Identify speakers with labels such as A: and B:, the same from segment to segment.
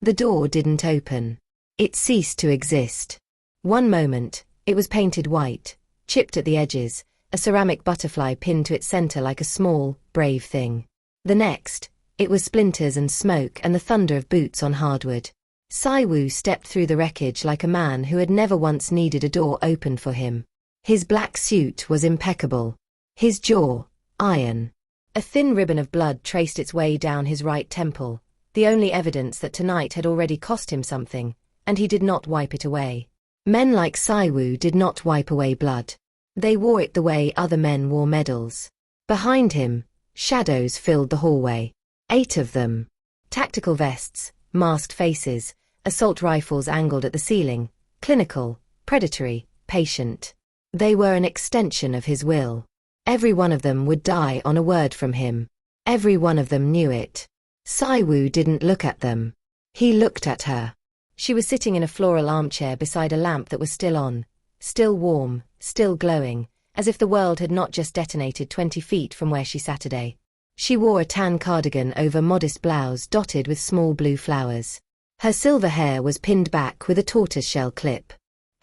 A: The door didn't open. It ceased to exist. One moment, it was painted white, chipped at the edges, a ceramic butterfly pinned to its center like a small, brave thing. The next, it was splinters and smoke and the thunder of boots on hardwood. Si-woo stepped through the wreckage like a man who had never once needed a door opened for him. His black suit was impeccable. His jaw, iron. A thin ribbon of blood traced its way down his right temple, the only evidence that tonight had already cost him something, and he did not wipe it away. Men like Si-woo did not wipe away blood. They wore it the way other men wore medals. Behind him, shadows filled the hallway. 8 of them. Tactical vests, masked faces, assault rifles angled at the ceiling, clinical, predatory, patient. They were an extension of his will. Every one of them would die on a word from him. Every one of them knew it. Si-woo didn't look at them. He looked at her. She was sitting in a floral armchair beside a lamp that was still on, still warm, still glowing, as if the world had not just detonated 20 feet from where she sat today. She wore a tan cardigan over modest blouse dotted with small blue flowers. Her silver hair was pinned back with a tortoiseshell clip.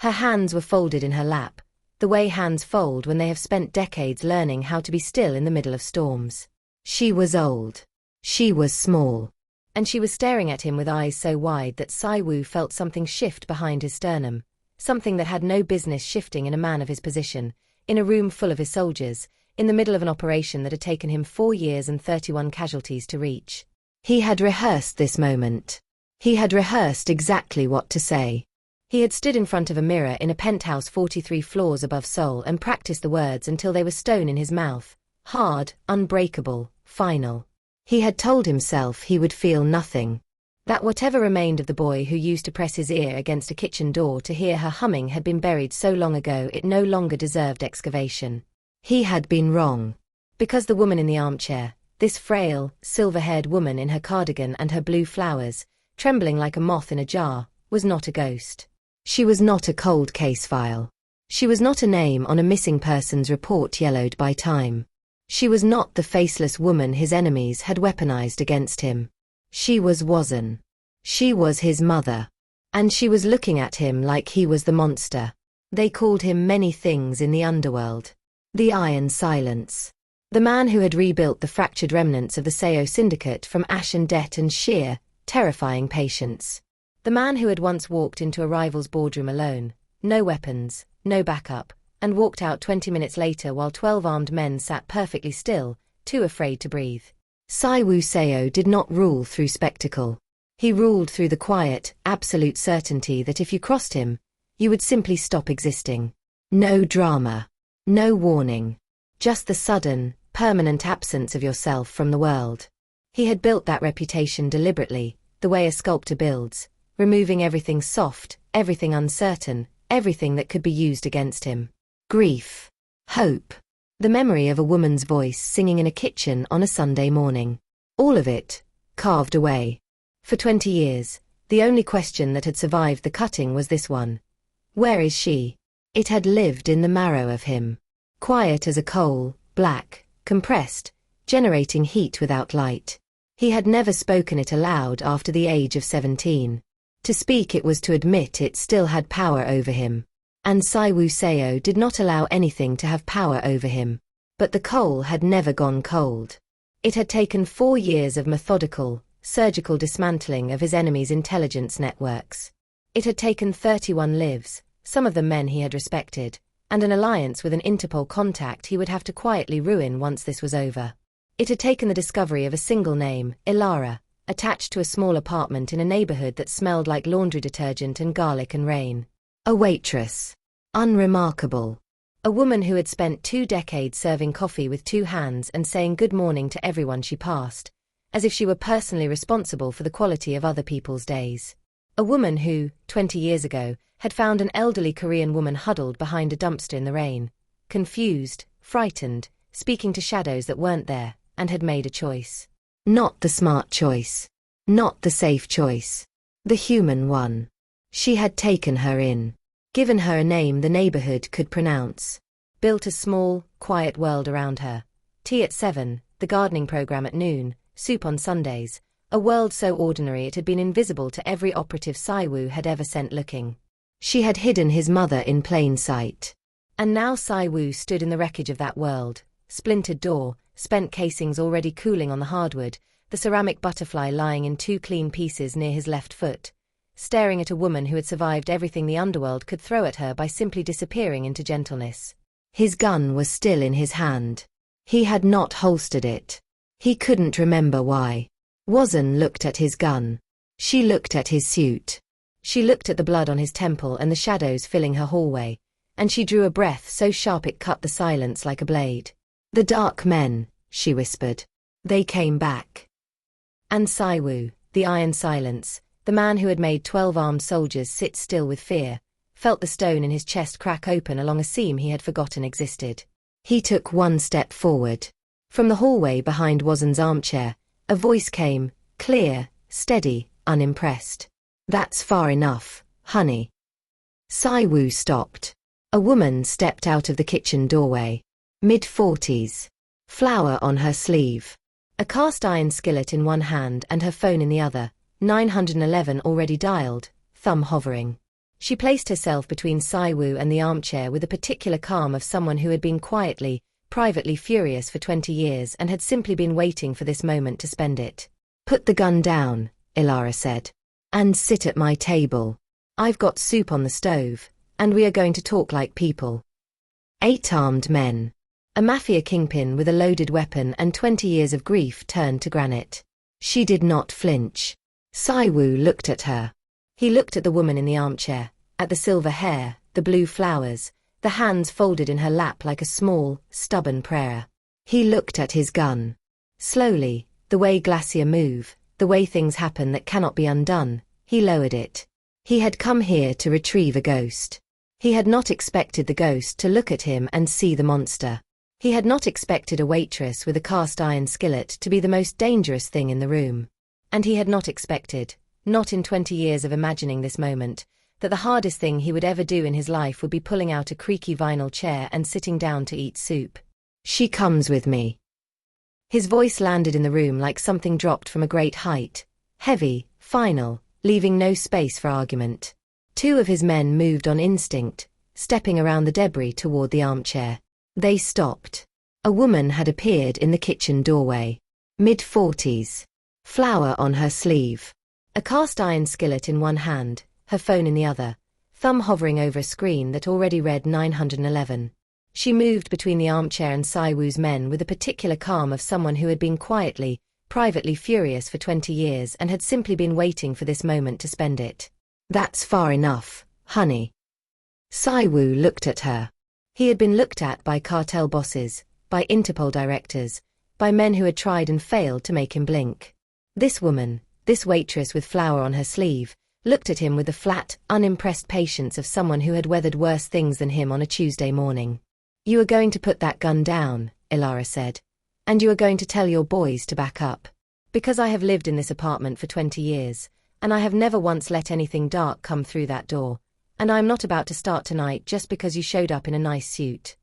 A: Her hands were folded in her lap, the way hands fold when they have spent decades learning how to be still in the middle of storms. She was old. She was small. And she was staring at him with eyes so wide that Si-woo felt something shift behind his sternum, something that had no business shifting in a man of his position, in a room full of his soldiers, in the middle of an operation that had taken him 4 years and 31 casualties to reach. He had rehearsed this moment. He had rehearsed exactly what to say. He had stood in front of a mirror in a penthouse 43 floors above Seoul and practiced the words until they were stone in his mouth, hard, unbreakable, final. He had told himself he would feel nothing. That whatever remained of the boy who used to press his ear against a kitchen door to hear her humming had been buried so long ago it no longer deserved excavation. He had been wrong. Because the woman in the armchair, this frail, silver-haired woman in her cardigan and her blue flowers, trembling like a moth in a jar, was not a ghost. She was not a cold case file. She was not a name on a missing persons report yellowed by time. She was not the faceless woman his enemies had weaponized against him. She was Wazan. She was his mother. And she was looking at him like he was the monster. They called him many things in the underworld. The Iron Silence. The man who had rebuilt the fractured remnants of the Seo syndicate from ash and debt and sheer, terrifying patience. The man who had once walked into a rival's boardroom alone, no weapons, no backup, and walked out 20 minutes later while 12 armed men sat perfectly still, too afraid to breathe. Si-woo Seo did not rule through spectacle. He ruled through the quiet, absolute certainty that if you crossed him, you would simply stop existing. No drama. No warning. Just the sudden, permanent absence of yourself from the world. He had built that reputation deliberately, the way a sculptor builds, removing everything soft, everything uncertain, everything that could be used against him. Grief. Hope. The memory of a woman's voice singing in a kitchen on a Sunday morning. All of it, carved away. For 20 years, the only question that had survived the cutting was this one. Where is she? It had lived in the marrow of him. Quiet as a coal, black, compressed, generating heat without light. He had never spoken it aloud after the age of 17. To speak it was to admit it still had power over him. And Si-woo Seo did not allow anything to have power over him. But the coal had never gone cold. It had taken 4 years of methodical, surgical dismantling of his enemies' intelligence networks. It had taken 31 lives, some of them men he had respected, and an alliance with an Interpol contact he would have to quietly ruin once this was over. It had taken the discovery of a single name, Ilara, attached to a small apartment in a neighborhood that smelled like laundry detergent and garlic and rain. A waitress. Unremarkable. A woman who had spent 2 decades serving coffee with 2 hands and saying good morning to everyone she passed, as if she were personally responsible for the quality of other people's days. A woman who, 20 years ago, had found an elderly Korean woman huddled behind a dumpster in the rain, confused, frightened, speaking to shadows that weren't there, and had made a choice. Not the smart choice. Not the safe choice. The human one. She had taken her in. Given her a name the neighborhood could pronounce. Built a small, quiet world around her. Tea at 7, the gardening program at noon, soup on Sundays, A world so ordinary it had been invisible to every operative Si-woo had ever sent looking. She had hidden his mother in plain sight. And now Si-woo stood in the wreckage of that world, splintered door, spent casings already cooling on the hardwood, the ceramic butterfly lying in 2 clean pieces near his left foot, staring at a woman who had survived everything the underworld could throw at her by simply disappearing into gentleness. His gun was still in his hand. He had not holstered it. He couldn't remember why. Woo-sun looked at his gun. She looked at his suit. She looked at the blood on his temple and the shadows filling her hallway, and she drew a breath so sharp it cut the silence like a blade. "The dark men," she whispered. "They came back." And Si-woo, the iron silence, the man who had made 12 armed soldiers sit still with fear, felt the stone in his chest crack open along a seam he had forgotten existed. He took 1 step forward. From the hallway behind Woo-sun's armchair, a voice came, clear, steady, unimpressed. "That's far enough, honey." Si-woo stopped. A woman stepped out of the kitchen doorway. Mid-40s. Flower on her sleeve. A cast-iron skillet in one hand and her phone in the other, 911 already dialed, thumb hovering. She placed herself between Si-woo and the armchair with the particular calm of someone who had been quietly, privately furious for 20 years and had simply been waiting for this moment to spend it. "Put the gun down," Ilara said. "And sit at my table. I've got soup on the stove, and we are going to talk like people." 8 armed men. A mafia kingpin with a loaded weapon and 20 years of grief turned to granite. She did not flinch. Si-woo looked at her. He looked at the woman in the armchair, at the silver hair, the blue flowers, the hands folded in her lap like a small, stubborn prayer. He looked at his gun. Slowly, the way glacier move, the way things happen that cannot be undone, he lowered it. He had come here to retrieve a ghost. He had not expected the ghost to look at him and see the monster. He had not expected a waitress with a cast-iron skillet to be the most dangerous thing in the room. And he had not expected, not in 20 years of imagining this moment, that the hardest thing he would ever do in his life would be pulling out a creaky vinyl chair and sitting down to eat soup. "She comes with me." His voice landed in the room like something dropped from a great height, heavy, final, leaving no space for argument. 2 of his men moved on instinct, stepping around the debris toward the armchair. They stopped. A woman had appeared in the kitchen doorway. Mid-40s. Flower on her sleeve. A cast-iron skillet in one hand, her phone in the other, thumb hovering over a screen that already read 911. She moved between the armchair and Si-woo's men with the particular calm of someone who had been quietly, privately furious for 20 years and had simply been waiting for this moment to spend it. "That's far enough, honey." Si-woo looked at her. He had been looked at by cartel bosses, by Interpol directors, by men who had tried and failed to make him blink. This woman, this waitress with flower on her sleeve, looked at him with the flat, unimpressed patience of someone who had weathered worse things than him on a Tuesday morning. "You are going to put that gun down," Ilara said. "And you are going to tell your boys to back up. Because I have lived in this apartment for 20 years, and I have never once let anything dark come through that door. And I am not about to start tonight just because you showed up in a nice suit."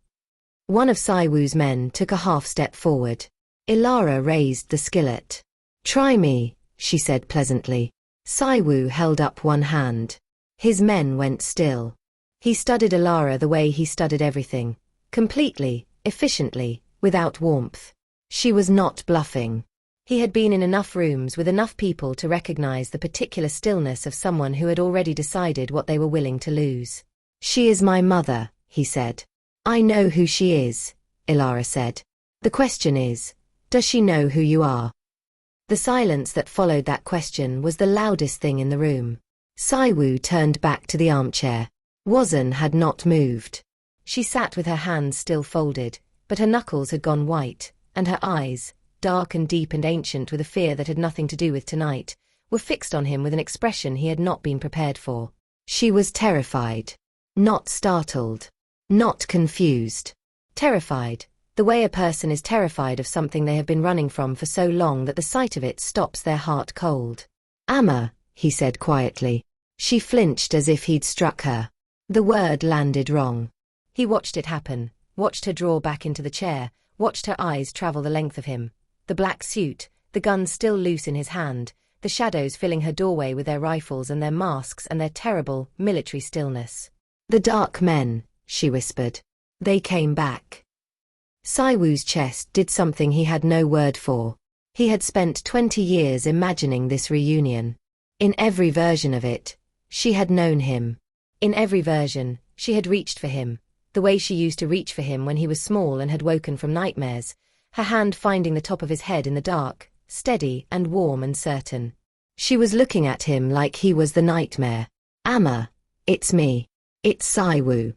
A: One of Si-woo's men took a half step forward. Ilara raised the skillet. "Try me," she said pleasantly. Si-woo held up one hand. His men went still. He studied Ilara the way he studied everything. Completely, efficiently, without warmth. She was not bluffing. He had been in enough rooms with enough people to recognize the particular stillness of someone who had already decided what they were willing to lose. "She is my mother," he said. "I know who she is," Ilara said. "The question is, does she know who you are?" The silence that followed that question was the loudest thing in the room. Si-woo turned back to the armchair. Woo-sun had not moved. She sat with her hands still folded, but her knuckles had gone white, and her eyes, dark and deep and ancient with a fear that had nothing to do with tonight, were fixed on him with an expression he had not been prepared for. She was terrified. Not startled. Not confused. Terrified, the way a person is terrified of something they have been running from for so long that the sight of it stops their heart cold. "Amma," he said quietly. She flinched as if he'd struck her. The word landed wrong. He watched it happen, watched her draw back into the chair, watched her eyes travel the length of him. The black suit, the gun still loose in his hand, the shadows filling her doorway with their rifles and their masks and their terrible, military stillness. "The dark men," she whispered. "They came back." Si-woo's chest did something he had no word for. He had spent 20 years imagining this reunion. In every version of it, she had known him. In every version, she had reached for him, the way she used to reach for him when he was small and had woken from nightmares, her hand finding the top of his head in the dark, steady and warm and certain. She was looking at him like he was the nightmare. "Amma, it's me. It's Si-woo."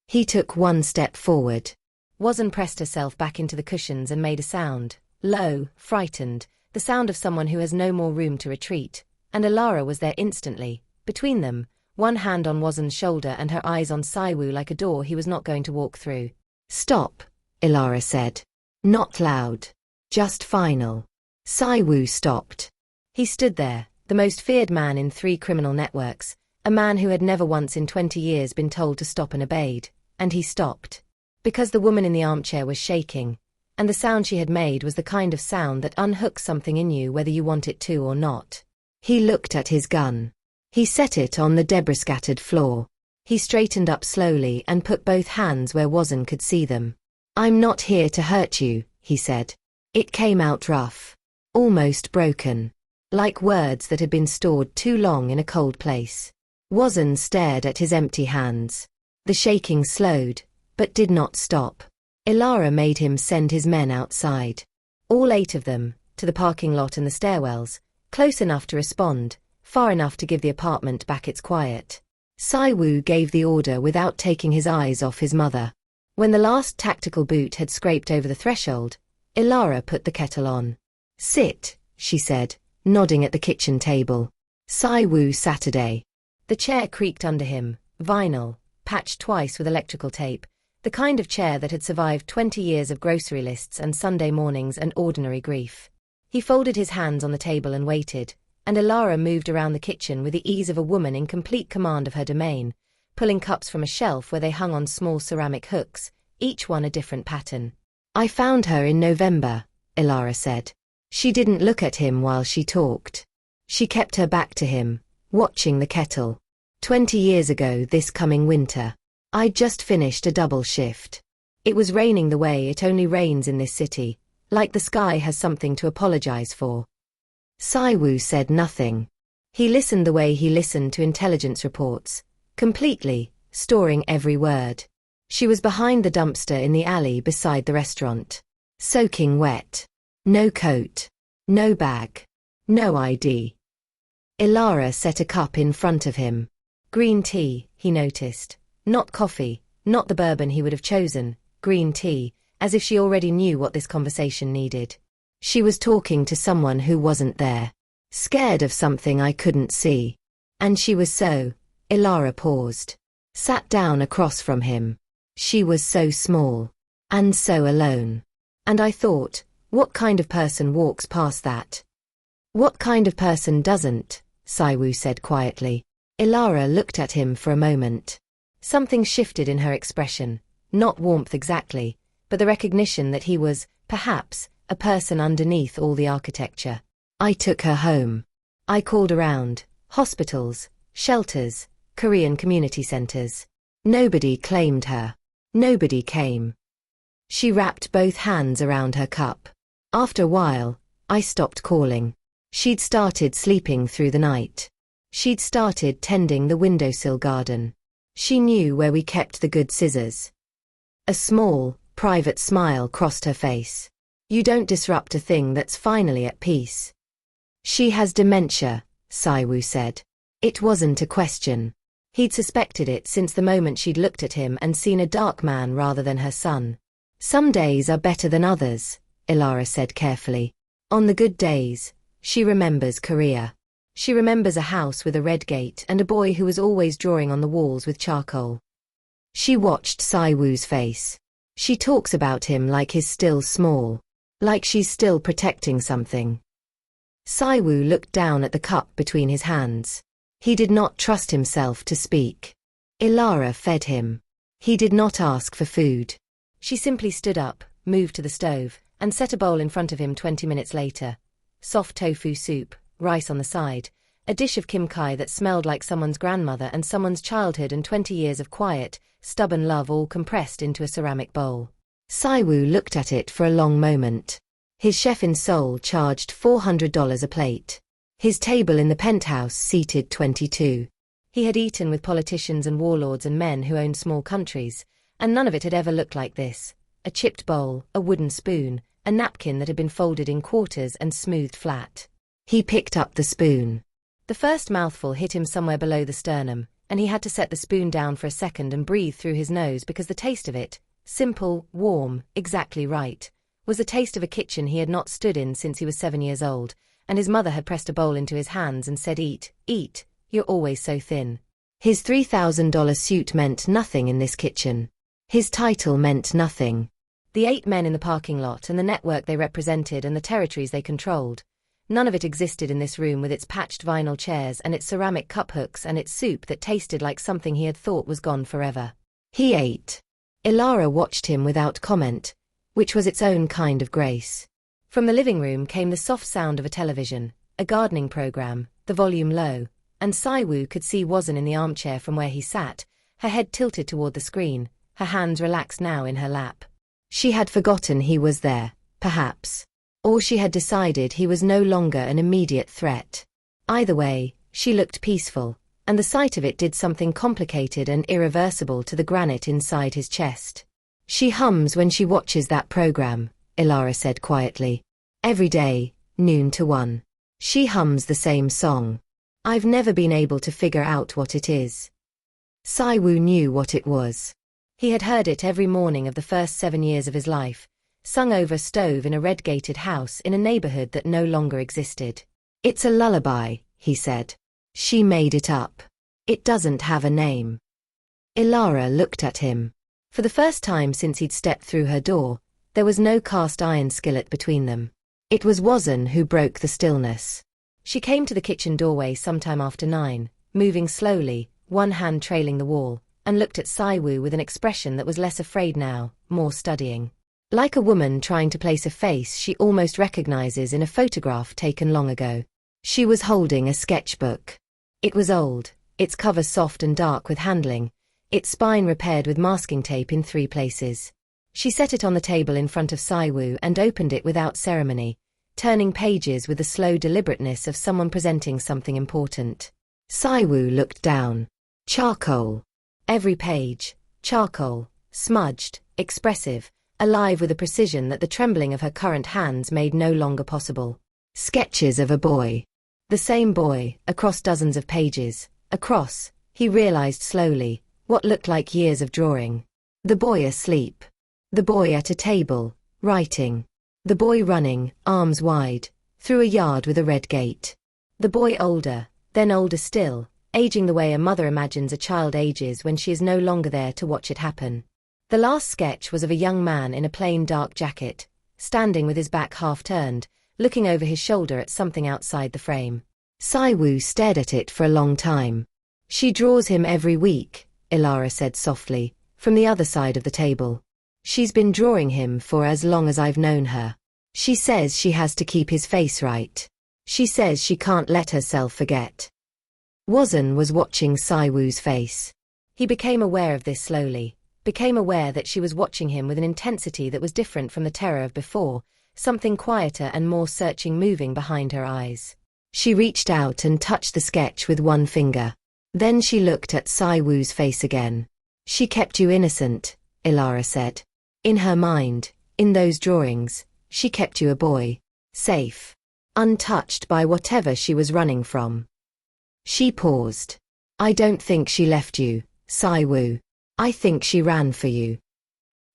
A: He took one step forward. Wazn pressed herself back into the cushions and made a sound, low, frightened, the sound of someone who has no more room to retreat, and Ilara was there instantly, between them, one hand on Wazn's shoulder and her eyes on Si-woo like a door he was not going to walk through. "Stop," Ilara said. Not loud. Just final. Si-woo stopped. He stood there, the most feared man in 3 criminal networks, a man who had never once in 20 years been told to stop and obeyed, and he stopped. Because the woman in the armchair was shaking, and the sound she had made was the kind of sound that unhooks something in you whether you want it to or not. He looked at his gun. He set it on the debris-scattered floor. He straightened up slowly and put both hands where Wazn could see them. "I'm not here to hurt you," he said. It came out rough. Almost broken. Like words that had been stored too long in a cold place. Wazn stared at his empty hands. The shaking slowed, but did not stop. Ilara made him send his men outside. All 8 of them, to the parking lot and the stairwells, close enough to respond, far enough to give the apartment back its quiet. Si-woo gave the order without taking his eyes off his mother. When the last tactical boot had scraped over the threshold, Ilara put the kettle on. "Sit," she said, nodding at the kitchen table. Si-woo Saturday. The chair creaked under him, vinyl, patched twice with electrical tape, the kind of chair that had survived 20 years of grocery lists and Sunday mornings and ordinary grief. He folded his hands on the table and waited, and Ilara moved around the kitchen with the ease of a woman in complete command of her domain, pulling cups from a shelf where they hung on small ceramic hooks, each one a different pattern. "I found her in November," Ilara said. She didn't look at him while she talked. She kept her back to him, watching the kettle. 20 years ago this coming winter. I'd just finished a double shift. It was raining the way it only rains in this city, like the sky has something to apologize for. Si-woo said nothing. He listened the way he listened to intelligence reports, completely, storing every word. She was behind the dumpster in the alley beside the restaurant. Soaking wet. No coat. No bag. No ID. Ilara set a cup in front of him. Green tea, he noticed. Not coffee, not the bourbon he would have chosen, green tea, as if she already knew what this conversation needed. She was talking to someone who wasn't there. Scared of something I couldn't see. And she was so. Ilara paused. Sat down across from him. She was so small. And so alone. And I thought, what kind of person walks past that? What kind of person doesn't? Si-woo said quietly. Ilara looked at him for a moment. Something shifted in her expression, not warmth exactly, but the recognition that he was, perhaps, a person underneath all the architecture. I took her home. I called around, hospitals, shelters, Korean community centers. Nobody claimed her. Nobody came. She wrapped both hands around her cup. After a while, I stopped calling. She'd started sleeping through the night. She'd started tending the windowsill garden. She knew where we kept the good scissors. A small, private smile crossed her face. You don't disrupt a thing that's finally at peace. She has dementia, Si-woo said. It wasn't a question. He'd suspected it since the moment she'd looked at him and seen a dark man rather than her son. Some days are better than others, Ilara said carefully. On the good days, she remembers Korea. She remembers a house with a red gate and a boy who was always drawing on the walls with charcoal. She watched Si-woo's face. She talks about him like he's still small. Like she's still protecting something. Si-woo looked down at the cup between his hands. He did not trust himself to speak. Ilara fed him. He did not ask for food. She simply stood up, moved to the stove, and set a bowl in front of him 20 minutes later. Soft tofu soup, rice on the side, a dish of kimchi that smelled like someone's grandmother and someone's childhood and 20 years of quiet, stubborn love all compressed into a ceramic bowl. Si-woo looked at it for a long moment. His chef in Seoul charged $400 a plate. His table in the penthouse seated 22. He had eaten with politicians and warlords and men who owned small countries, and none of it had ever looked like this. A chipped bowl, a wooden spoon, a napkin that had been folded in quarters and smoothed flat. He picked up the spoon. The first mouthful hit him somewhere below the sternum, and he had to set the spoon down for a second and breathe through his nose because the taste of it, simple, warm, exactly right, was the taste of a kitchen he had not stood in since he was 7 years old, and his mother had pressed a bowl into his hands and said, "Eat, eat, you're always so thin." His $3,000 suit meant nothing in this kitchen. His title meant nothing. The 8 men in the parking lot and the network they represented and the territories they controlled, none of it existed in this room with its patched vinyl chairs and its ceramic cup hooks and its soup that tasted like something he had thought was gone forever. He ate. Ilara watched him without comment, which was its own kind of grace. From the living room came the soft sound of a television, a gardening program, the volume low, and Si-woo could see Wazn in the armchair from where he sat, her head tilted toward the screen, her hands relaxed now in her lap. She had forgotten he was there, perhaps. Or she had decided he was no longer an immediate threat. Either way, she looked peaceful, and the sight of it did something complicated and irreversible to the granite inside his chest. "She hums when she watches that program," Ilara said quietly. "Every day, noon to 1. She hums the same song. I've never been able to figure out what it is." Si-woo knew what it was. He had heard it every morning of the first 7 years of his life, sung over a stove in a red-gated house in a neighborhood that no longer existed. "It's a lullaby," he said. "She made it up. It doesn't have a name." Ilara looked at him. For the first time since he'd stepped through her door, there was no cast-iron skillet between them. It was Wazn who broke the stillness. She came to the kitchen doorway sometime after 9, moving slowly, one hand trailing the wall, and looked at Si-woo with an expression that was less afraid now, more studying. Like a woman trying to place a face she almost recognizes in a photograph taken long ago. She was holding a sketchbook. It was old, its cover soft and dark with handling, its spine repaired with masking tape in 3 places. She set it on the table in front of Si-woo and opened it without ceremony, turning pages with the slow deliberateness of someone presenting something important. Si-woo looked down. Charcoal. Every page, charcoal, smudged, expressive, alive with a precision that the trembling of her current hands made no longer possible. Sketches of a boy. The same boy, across dozens of pages, across, he realized slowly, what looked like years of drawing. The boy asleep. The boy at a table, writing. The boy running, arms wide, through a yard with a red gate. The boy older, then older still, aging the way a mother imagines a child ages when she is no longer there to watch it happen. The last sketch was of a young man in a plain dark jacket, standing with his back half turned, looking over his shoulder at something outside the frame. Si-woo stared at it for a long time. "She draws him every week," Ilara said softly, from the other side of the table. "She's been drawing him for as long as I've known her. She says she has to keep his face right. She says she can't let herself forget." Wazn was watching Si-woo's face. He became aware of this slowly, became aware that she was watching him with an intensity that was different from the terror of before, something quieter and more searching moving behind her eyes. She reached out and touched the sketch with one finger. Then she looked at Si-woo's face again. "She kept you innocent," Ilara said. "In her mind, in those drawings, she kept you a boy, safe, untouched by whatever she was running from." She paused. "I don't think she left you, Si-woo. I think she ran for you."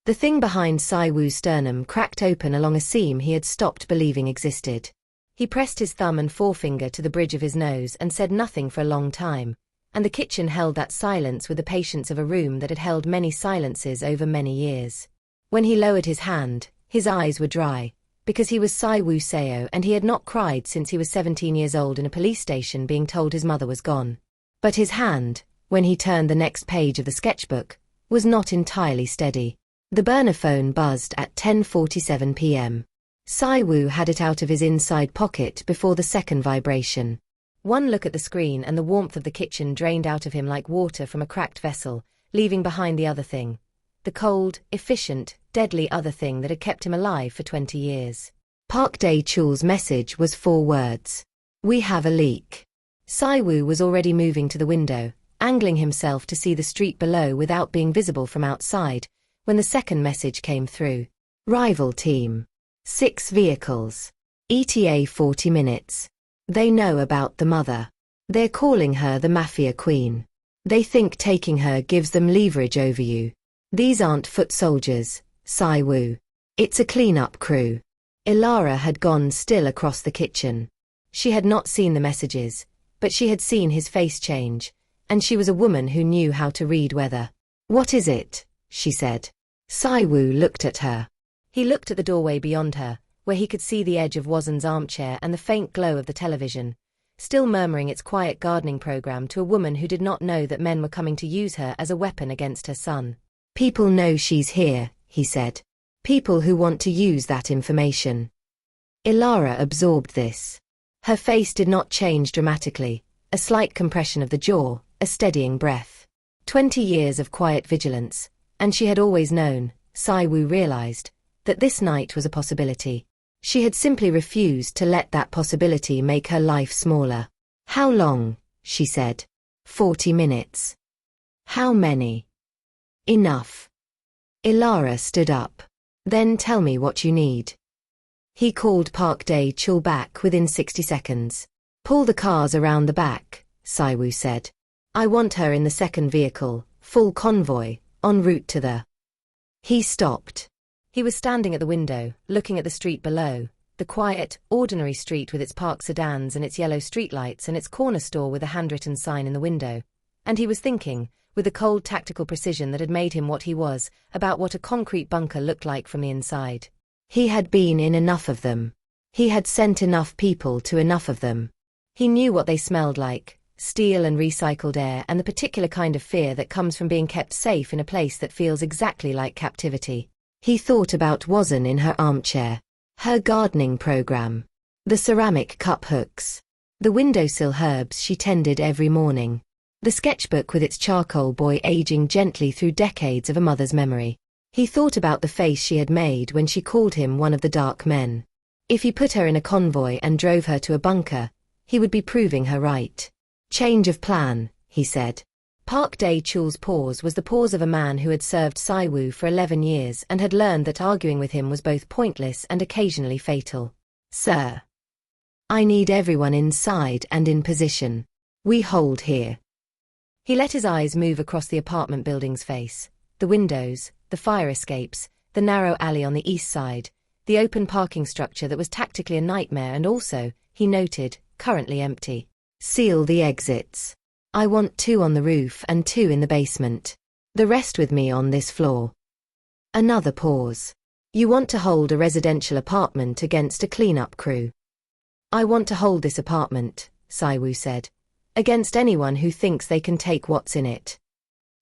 A: The thing behind Si-woo's sternum cracked open along a seam he had stopped believing existed. He pressed his thumb and forefinger to the bridge of his nose and said nothing for a long time, and the kitchen held that silence with the patience of a room that had held many silences over many years. When he lowered his hand, his eyes were dry, because he was Si-woo Seo and he had not cried since he was 17 years old in a police station being told his mother was gone. But his hand, when he turned the next page of the sketchbook, was not entirely steady. The burner phone buzzed at 10:47 p.m. Si-woo had it out of his inside pocket before the second vibration. One look at the screen and the warmth of the kitchen drained out of him like water from a cracked vessel, leaving behind the other thing. The cold, efficient, deadly other thing that had kept him alive for 20 years. Park Dae-chul's message was 4 words. We have a leak. Si-woo was already moving to the window, angling himself to see the street below without being visible from outside, when the second message came through. Rival team. 6 vehicles. ETA 40 minutes. They know about the mother. They're calling her the Mafia Queen. They think taking her gives them leverage over you. These aren't foot soldiers, Si-woo. It's a cleanup crew. Ilara had gone still across the kitchen. She had not seen the messages, but she had seen his face change, and she was a woman who knew how to read weather. What is it? She said. Si-woo looked at her. He looked at the doorway beyond her, where he could see the edge of Wazun's armchair and the faint glow of the television, still murmuring its quiet gardening program to a woman who did not know that men were coming to use her as a weapon against her son. People know she's here, he said. People who want to use that information. Ilara absorbed this. Her face did not change dramatically, a slight compression of the jaw, a steadying breath. 20 years of quiet vigilance, and she had always known, Si-woo realized, that this night was a possibility. She had simply refused to let that possibility make her life smaller. How long? She said. 40 minutes. How many? Enough. Ilara stood up. Then tell me what you need. He called Park Dae-chul back within 60 seconds. Pull the cars around the back, Si-woo said. I want her in the second vehicle, full convoy, en route to the... He stopped. He was standing at the window, looking at the street below, the quiet, ordinary street with its parked sedans and its yellow streetlights and its corner store with a handwritten sign in the window. And he was thinking, with the cold tactical precision that had made him what he was, about what a concrete bunker looked like from the inside. He had been in enough of them. He had sent enough people to enough of them. He knew what they smelled like, steel and recycled air and the particular kind of fear that comes from being kept safe in a place that feels exactly like captivity. He thought about Wazun in her armchair, her gardening program, the ceramic cup hooks, the windowsill herbs she tended every morning, the sketchbook with its charcoal boy aging gently through decades of a mother's memory. He thought about the face she had made when she called him one of the dark men. If he put her in a convoy and drove her to a bunker, he would be proving her right. Change of plan, he said. Park Dae-chul's pause was the pause of a man who had served Si-woo for 11 years and had learned that arguing with him was both pointless and occasionally fatal. Sir. I need everyone inside and in position. We hold here. He let his eyes move across the apartment building's face, the windows, the fire escapes, the narrow alley on the east side, the open parking structure that was tactically a nightmare and also, he noted, currently empty. Seal the exits. I want 2 on the roof and 2 in the basement. The rest with me on this floor. Another pause. You want to hold a residential apartment against a cleanup crew. I want to hold this apartment, Si-woo said, against anyone who thinks they can take what's in it.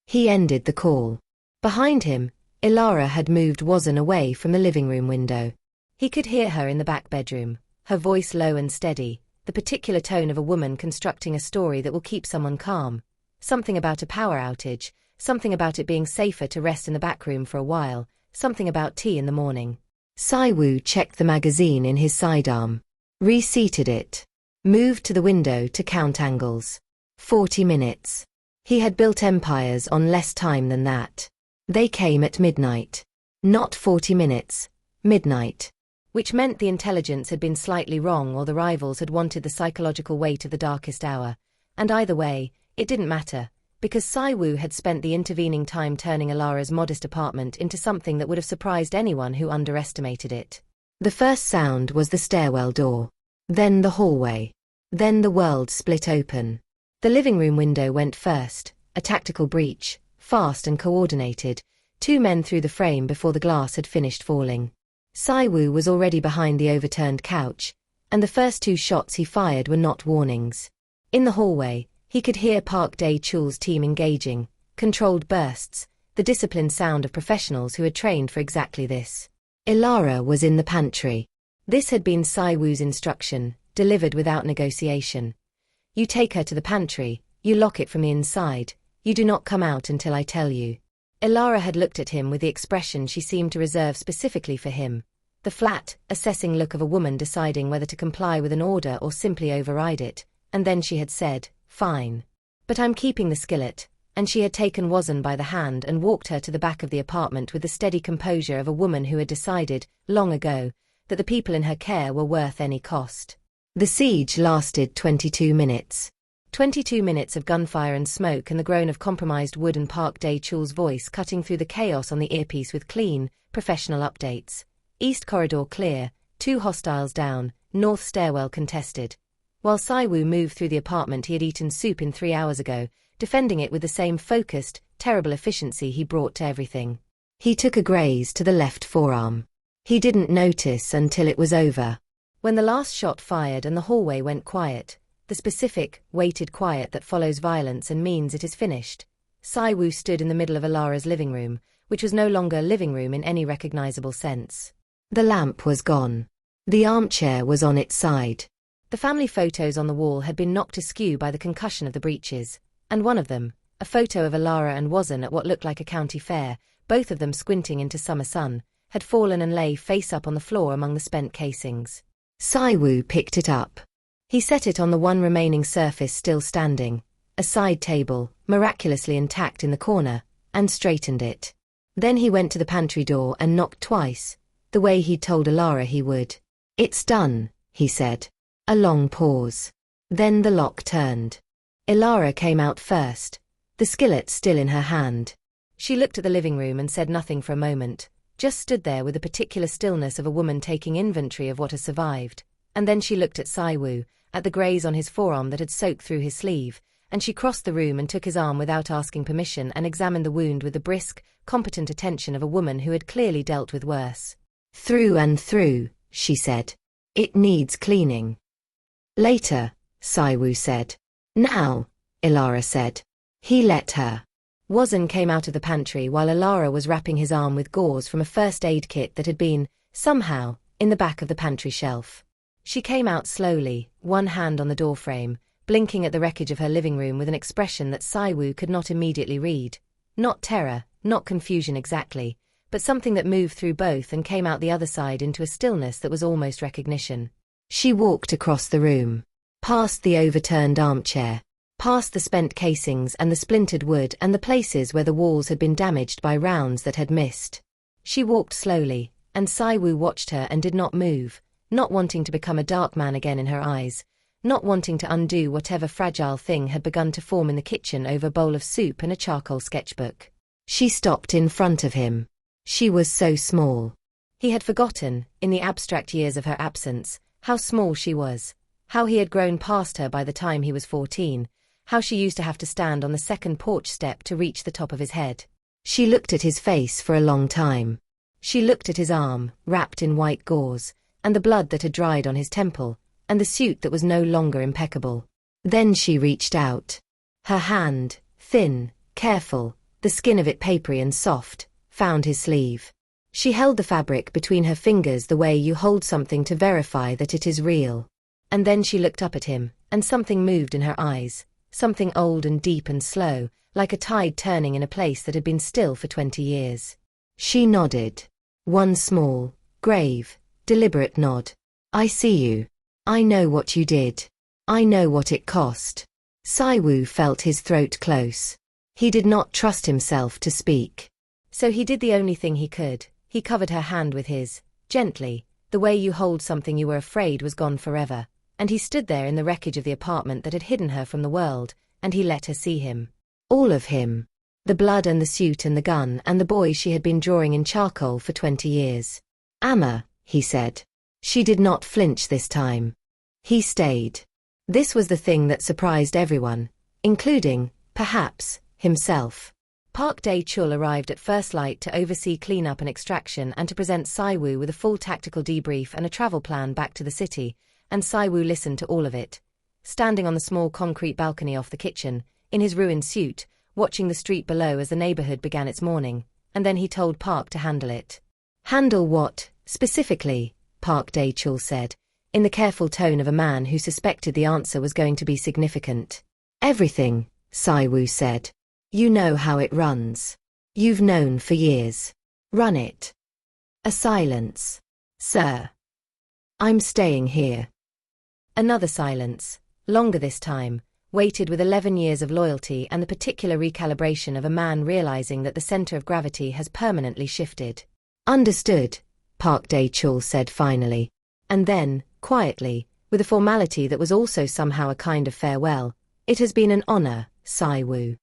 A: He ended the call. Behind him, Ilara had moved Wazun away from the living room window. He could hear her in the back bedroom, her voice low and steady, the particular tone of a woman constructing a story that will keep someone calm. Something about a power outage, something about it being safer to rest in the back room for a while, something about tea in the morning. Si-woo checked the magazine in his sidearm, reseated it, moved to the window to count angles. 40 minutes. He had built empires on less time than that. They came at midnight. Not 40 minutes. Midnight. Which meant the intelligence had been slightly wrong or the rivals had wanted the psychological weight of the darkest hour. And either way, it didn't matter, because Si-woo had spent the intervening time turning Ilara's modest apartment into something that would have surprised anyone who underestimated it. The first sound was the stairwell door. Then the hallway. Then the world split open. The living room window went first, a tactical breach, fast and coordinated, 2 men through the frame before the glass had finished falling. Si-woo was already behind the overturned couch, and the first 2 shots he fired were not warnings. In the hallway, he could hear Park Dae-chul's team engaging, controlled bursts, the disciplined sound of professionals who had trained for exactly this. Ilara was in the pantry. This had been Si-woo's instruction, delivered without negotiation. You take her to the pantry, you lock it from the inside, you do not come out until I tell you. Ilara had looked at him with the expression she seemed to reserve specifically for him. The flat, assessing look of a woman deciding whether to comply with an order or simply override it, and then she had said, "Fine. But I'm keeping the skillet," and she had taken Wazan by the hand and walked her to the back of the apartment with the steady composure of a woman who had decided, long ago, that the people in her care were worth any cost. The siege lasted 22 minutes. 22 minutes of gunfire and smoke and the groan of compromised wood and Park Dae-chul's voice cutting through the chaos on the earpiece with clean, professional updates. East corridor clear, 2 hostiles down, north stairwell contested. While Si-woo moved through the apartment he had eaten soup in 3 hours ago, defending it with the same focused, terrible efficiency he brought to everything. He took a graze to the left forearm. He didn't notice until it was over. When the last shot fired and the hallway went quiet, the specific, weighted quiet that follows violence and means it is finished, Si-woo stood in the middle of Ilara's living room, which was no longer a living room in any recognizable sense. The lamp was gone. The armchair was on its side. The family photos on the wall had been knocked askew by the concussion of the breaches, and one of them, a photo of Ilara and Wazan at what looked like a county fair, both of them squinting into summer sun, had fallen and lay face up on the floor among the spent casings. Si-woo picked it up. He set it on the one remaining surface still standing, a side table, miraculously intact in the corner, and straightened it. Then he went to the pantry door and knocked twice, the way he'd told Ilara he would. "It's done," he said. A long pause. Then the lock turned. Ilara came out first, the skillet still in her hand. She looked at the living room and said nothing for a moment, just stood there with the particular stillness of a woman taking inventory of what has survived. And then she looked at Si-woo, at the graze on his forearm that had soaked through his sleeve, and she crossed the room and took his arm without asking permission and examined the wound with the brisk, competent attention of a woman who had clearly dealt with worse. "Through and through," she said. "It needs cleaning." "Later," Si-woo said. "Now," Ilara said. He let her. Wazan came out of the pantry while Ilara was wrapping his arm with gauze from a first aid kit that had been, somehow, in the back of the pantry shelf. She came out slowly, one hand on the doorframe, blinking at the wreckage of her living room with an expression that Si-woo could not immediately read. Not terror, not confusion exactly, but something that moved through both and came out the other side into a stillness that was almost recognition. She walked across the room, past the overturned armchair, past the spent casings and the splintered wood and the places where the walls had been damaged by rounds that had missed. She walked slowly, and Si-woo watched her and did not move, not wanting to become a dark man again in her eyes, not wanting to undo whatever fragile thing had begun to form in the kitchen over a bowl of soup and a charcoal sketchbook. She stopped in front of him. She was so small. He had forgotten, in the abstract years of her absence, how small she was, how he had grown past her by the time he was 14, how she used to have to stand on the second porch step to reach the top of his head. She looked at his face for a long time. She looked at his arm, wrapped in white gauze, and the blood that had dried on his temple, and the suit that was no longer impeccable. Then she reached out. Her hand, thin, careful, the skin of it papery and soft, found his sleeve. She held the fabric between her fingers the way you hold something to verify that it is real. And then she looked up at him, and something moved in her eyes, something old and deep and slow, like a tide turning in a place that had been still for 20 years. She nodded. One small, grave, deliberate nod. "I see you. I know what you did. I know what it cost." Si-woo felt his throat close. He did not trust himself to speak. So he did the only thing he could. He covered her hand with his, gently, the way you hold something you were afraid was gone forever, and he stood there in the wreckage of the apartment that had hidden her from the world, and he let her see him. All of him. The blood and the suit and the gun and the boy she had been drawing in charcoal for 20 years. "Amma," he said. She did not flinch this time. He stayed. This was the thing that surprised everyone, including, perhaps, himself. Park Dae-chul arrived at first light to oversee cleanup and extraction and to present Si-woo with a full tactical debrief and a travel plan back to the city, and Si-woo listened to all of it. Standing on the small concrete balcony off the kitchen, in his ruined suit, watching the street below as the neighborhood began its mourning, and then he told Park to handle it. "Handle what, specifically?" Park Dae-chul said, in the careful tone of a man who suspected the answer was going to be significant. Everything, Si-woo said. You know how it runs. You've known for years. Run it. A silence. Sir. I'm staying here. Another silence, longer this time, waited with 11 years of loyalty and the particular recalibration of a man realizing that the center of gravity has permanently shifted. Understood, Park Dae-chul said finally. And then, quietly, with a formality that was also somehow a kind of farewell, it has been an honor, Si-woo.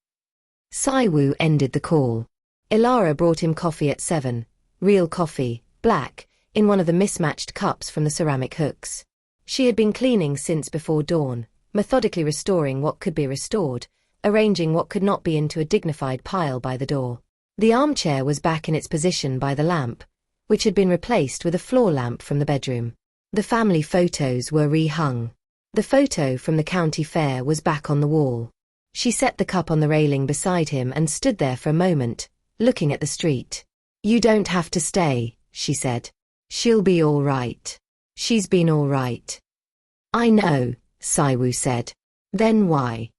A: Si-woo ended the call. Ilara brought him coffee at 7, real coffee, black, in one of the mismatched cups from the ceramic hooks. She had been cleaning since before dawn, methodically restoring what could be restored, arranging what could not be into a dignified pile by the door. The armchair was back in its position by the lamp, which had been replaced with a floor lamp from the bedroom. The family photos were rehung. The photo from the county fair was back on the wall. She set the cup on the railing beside him and stood there for a moment, looking at the street. You don't have to stay, she said. She'll be all right. She's been all right. I know, Si-woo said. Then why?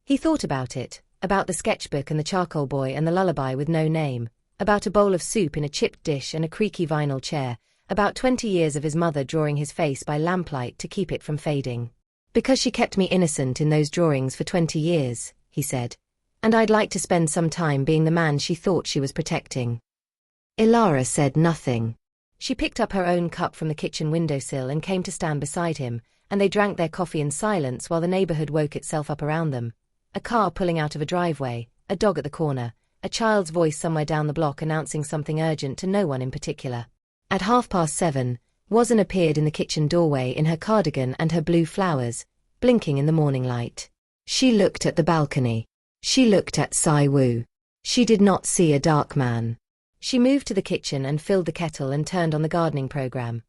A: He thought about it, about the sketchbook and the charcoal boy and the lullaby with no name, about a bowl of soup in a chipped dish and a creaky vinyl chair, about 20 years of his mother drawing his face by lamplight to keep it from fading. Because she kept me innocent in those drawings for 20 years, he said, and I'd like to spend some time being the man she thought she was protecting. Ilara said nothing. She picked up her own cup from the kitchen windowsill and came to stand beside him, and they drank their coffee in silence while the neighborhood woke itself up around them. A car pulling out of a driveway, a dog at the corner, a child's voice somewhere down the block announcing something urgent to no one in particular. At 7:30, Wazen appeared in the kitchen doorway in her cardigan and her blue flowers, blinking in the morning light. She looked at the balcony. She looked at Si-woo. She did not see a dark man. She moved to the kitchen and filled the kettle and turned on the gardening program.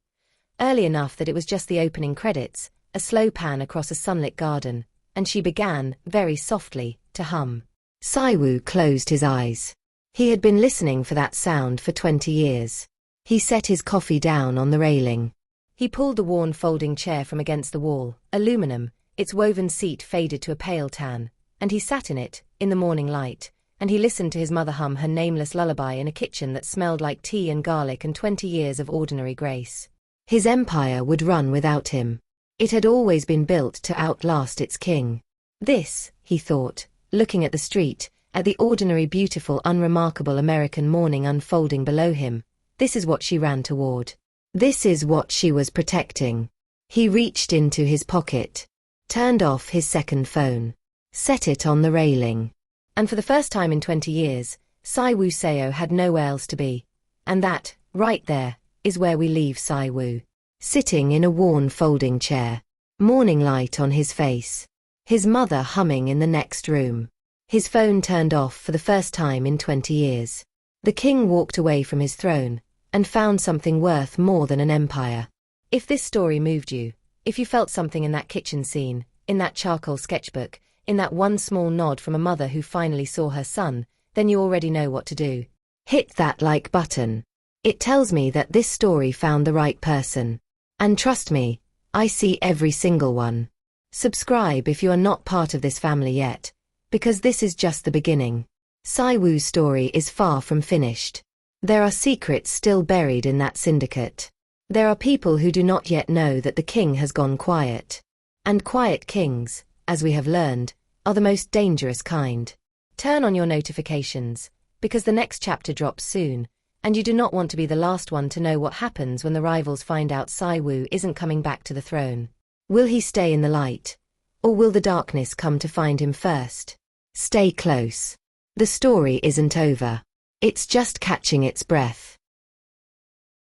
A: Early enough that it was just the opening credits, a slow pan across a sunlit garden, and she began, very softly, to hum. Si-woo closed his eyes. He had been listening for that sound for 20 years. He set his coffee down on the railing. He pulled the worn folding chair from against the wall, aluminum, its woven seat faded to a pale tan, and he sat in it, in the morning light, and he listened to his mother hum her nameless lullaby in a kitchen that smelled like tea and garlic and 20 years of ordinary grace. His empire would run without him. It had always been built to outlast its king. This, he thought, looking at the street, at the ordinary beautiful unremarkable American morning unfolding below him, this is what she ran toward. This is what she was protecting. He reached into his pocket, turned off his second phone, set it on the railing. And for the first time in 20 years, Si-woo Seo had nowhere else to be. And that, right there, is where we leave Si-woo. Sitting in a worn folding chair, morning light on his face. His mother humming in the next room. His phone turned off for the first time in 20 years. The king walked away from his throne, and found something worth more than an empire. If this story moved you, if you felt something in that kitchen scene, in that charcoal sketchbook, in that one small nod from a mother who finally saw her son, then you already know what to do. Hit that like button. It tells me that this story found the right person. And trust me, I see every single one. Subscribe if you are not part of this family yet, because this is just the beginning. Si-woo's story is far from finished. There are secrets still buried in that syndicate. There are people who do not yet know that the king has gone quiet. And quiet kings, as we have learned, are the most dangerous kind. Turn on your notifications, because the next chapter drops soon, and you do not want to be the last one to know what happens when the rivals find out Si-woo isn't coming back to the throne. Will he stay in the light? Or will the darkness come to find him first? Stay close. The story isn't over. It's just catching its breath.